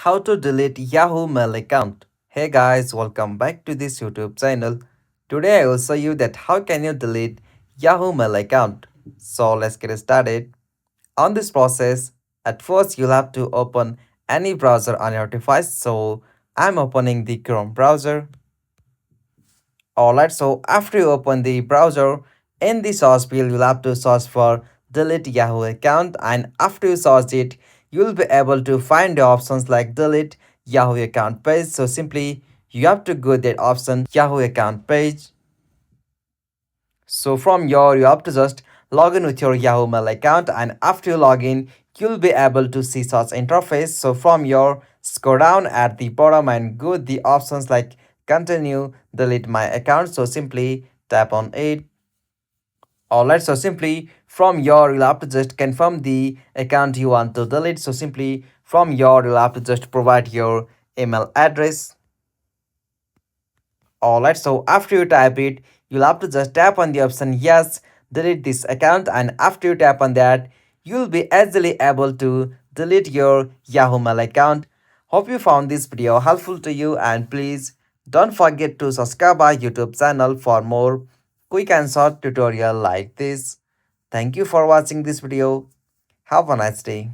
How to delete Yahoo Mail account. Hey guys, welcome back to this YouTube channel. Today I will show you that how can you delete Yahoo Mail account. So let's get started. On this process, at first you'll have to open any browser on your device. So I'm opening the Chrome browser. Alright, so after you open the browser, in the search field, you'll have to search for delete Yahoo account, and after you search it, you'll be able to find the options like delete Yahoo account page. So simply you have to go that option Yahoo account page. So from your you have to just log in with your Yahoo Mail account, and after you log in, you'll be able to see such interface. So from your scroll down at the bottom and go the options like continue delete my account. So simply tap on it. Alright, so simply from your you'll have to just confirm the account you want to delete. So simply from your you'll have to just provide your email address. Alright, so after you type it, you'll have to just tap on the option yes, delete this account, and after you tap on that, you'll be easily able to delete your Yahoo Mail account. Hope you found this video helpful to you, and please don't forget to subscribe our YouTube channel for more quick and short tutorial like this. Thank you for watching this video. Have a nice day.